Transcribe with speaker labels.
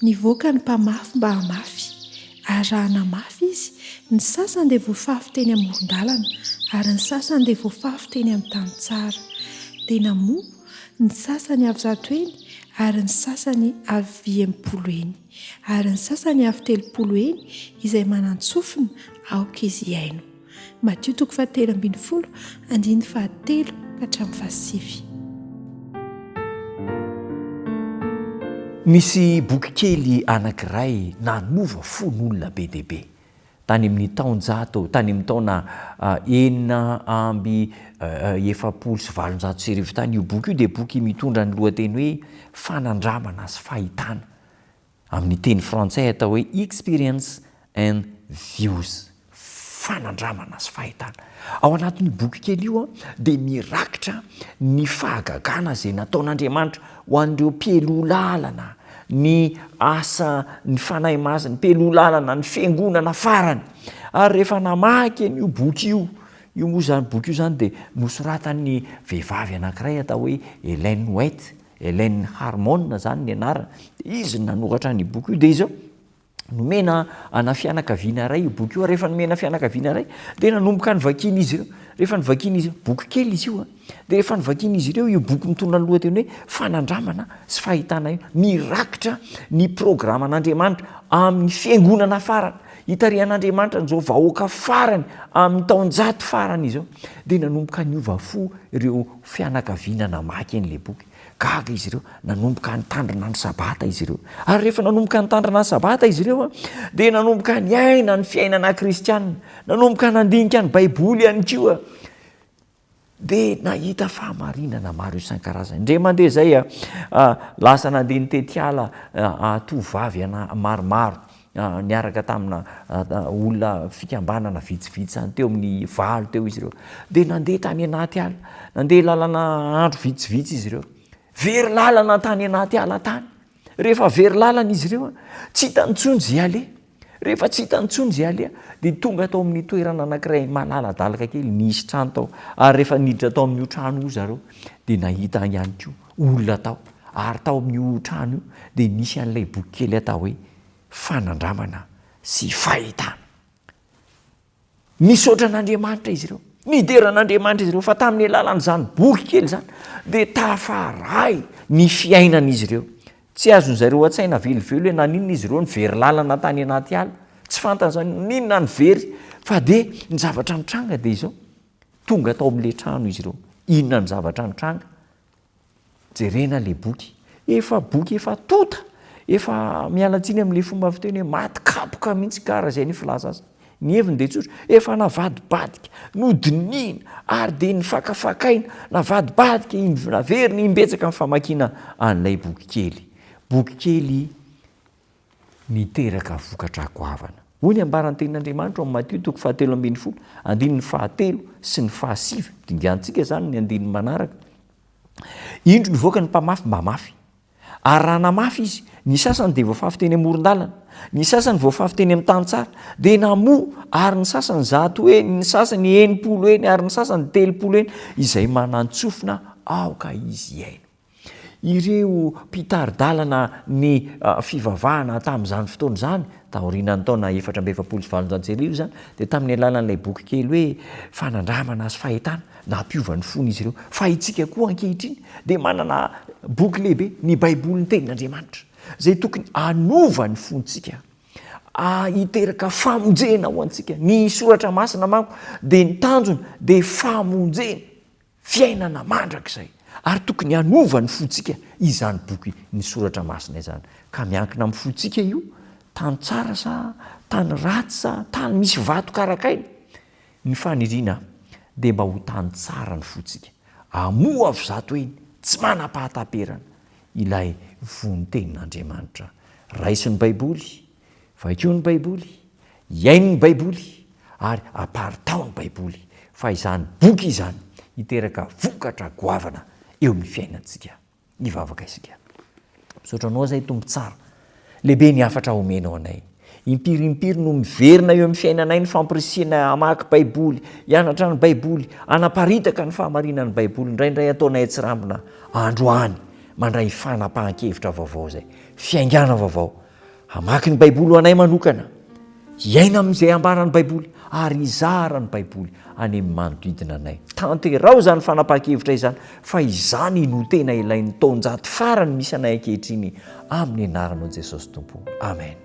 Speaker 1: Nivoaka ny mpamafy mba hamafy, ary raha namafy izy, ny sasany dia voafafy teny amoron-dalana, ary ny sasany dia voafafy teny amin'ny tany tsara. Tena moa, ny sasany avy zato eny, ary ny sasany avy 20 eny, ary ny sasany avy 30 eny, izay manantsofina aoka izy iaino. Matthieu 7:17 andiny 7 ka hatramin'ny 7.
Speaker 2: Misy boky kely anankiray nanova fon'olona be dia be tany amin'ny taonjato, tany amin'ny taona 970 tany. Io boky io dia boky mitondra ny lohateny hoe fanandramana sy fahitana, amin'ny teny frantsay atao hoe experience and views, fanandramana sy fahitana. Ao anatin'ny boky kely io dia mirakitra ny fahagagana izay nataon'Andriamanitra ho an'ireo mpialoha lalana, ny asa, ny fanahy masina, ny mpialoha lalana, ny fiangonana farany. Ary rehefa namaky an'io boky io moa zany boky io zany dia nosoratan'ny vehivavy anankiray atao hoe Ellen White, Ellen Harmon zany ny anarany. Izy nanoratra ny boky io dia izao nomena ana fianakaviana iray io boky io. Rehefa nomena fianakaviana iray dia nanomboka nyvakiana izy ireo. Rehefa nivakiana izy boky kely izy io dia rehefa nivakiana izy ireo io boky mitondra ny lohateny hoe fanandramana sy fahitana io, mirakitra ny programan'Andriamanitra amin'ny fiangonana farany, hitarihan'Andriamanitra n'izao vahoaka farany amin'ny taonjato farany izao. Dia nanomboka niova fo ireo fianakaviana namaky an'ilay boky. Gaga izy ireo, nanomboka nitandrina ny sabata izy ireo. Ary rehefa nanomboka nitandrina ny sabata izy ireo dia nanomboka ny aina ny fiainana kristianina, nanomboka nandinika ny baiboly ihany koa. Dia nahita fahamarinana maro isan-karazany. Ndre mandeha zay lasa nandeha nitety ala tovovavy maromaro niaraka tamina olona fikambanana vitsivitsy any teo amin'ny 20 teo izy ireo. Dia nandeha tany anaty ala, nandeha lalana andro vitsivitsy izy ireo, very lalana tany anaty ala tany. Rehefa very lalana izy ireo tsy hitantsony zay aleha. Rehefa tsy hitantsony zay aleha dia tonga tao amin'ny toerana anankiray malaladalaka kely, nisy trano tao. Ary rehefa niditra tao amin'io trano io zareo dia nahita ihany koa olona tao. Ary tao amin'io trano io dia nisy an'ilay boky kely atao hoe fanandramana sy fahitana. Misaotra an'Andriamanitra izy ireo, nideran'Andriamanitra izy ireo, fa tamin'ny alalan'izany boky kely zany dia tafaray ny fiainan'izy ireo. Tsy azony zareo an-tsaina velively hoe naninona izy ireo nivery lalana tany anaty ala, tsy fantan'izany ninona ny very, fa dia ny zavatra nitranga dia izao. Tonga tao amin'ilay trano izy ireo, inona ny zavatra nitranga? Jerena ilay boky, efa tota, efa mialatsiny amin'ilay fomba fiteny hoe maty kapoka mihitsy kara izay ny filaza azy. Ny heviny dia tsotra, efa navadibadika, nodinina, ary dia nifakafakaina, navadibadika, navery, nimbetsaka amin'ny famakiana an'ilay boky kely. Boky kely niteraka vokatra goavana. Hoy ny ambaran'ny tenin'Andriamanitra ao amin'ny Matthieu 7:17, andininy 7 sy ny 7. Dingantsika zany ny andininy manaraka. Indro nivoaka ny mpamafy mba mafy. Ary raha namafy izy, ny sasany dia voafafy teny amoron-dalana, ny sasany voafafy teny amin'ny tany tsara, dia namoa, ary ny sasany 100 eny, ny sasany 80 eny, ary ny sasany 30 eny, izay manantsofina aoka izy iaino. Ireo mpitaridalana ny fivavahana tamin'izany fotoana izany, taorian'ny taona 427 zany, dia tamin'ny alalan'ilay boky kely hoe fanandramana sy fahitana, nampiova ny fony izy ireo. Fa itsika koa ankehitriny dia manana boky lehibe, ny baiboly ny tenin'Andriamanitra, izay tokony anova ny fontsika, hiteraka famonjena ho antsika. Ny soratra masina manko dia ny tanjona dia famonjena, fiainana mandrakizay. Ary tokony anova ny fontsika izany boky ny soratra masina izany. Ka miankina amin'ny fontsika io, tany tsara sa tany ratsy sa tany misy vato karakaina, ny faniriana dia mba ho tany tsara ny fontsika. Amoa avy zato eny, tsy manam-pahataperana ilay von'ny tenin'Andriamanitra. Raisy ny baiboly, vaikio ny baiboly, iaino ny baiboly, ary aparitao ny baiboly. Fa izany boky izany hiteraka vokatra goavana eo amin'ny fiainantsika. Hivavaka isika. Misaotra anao zay tompo tsara, lehibe ny afatra omenao anay. Impirimpiry no miverina eo amin'ny fiainanay ny fampirisihana hamaky baiboly, hianatra ny baiboly, anaparitaka ny fahamarinan'ny baiboly. Indraindray ataonay tsirambina androany mandray fanapahan-kevitra vaovao zay, fiaingana vaovao hamaky ny baiboly ho anay manokana, iaina amin'izay ambarany baiboly ary izara ny baiboly any amin'ny manodidina anay. Tanterao zany fanapaha-kevitra izany fa izany no tena ilain'ny taonjato farany misy anay ankehitriny amin'ny anaranao Jesosy Tompo. Amen.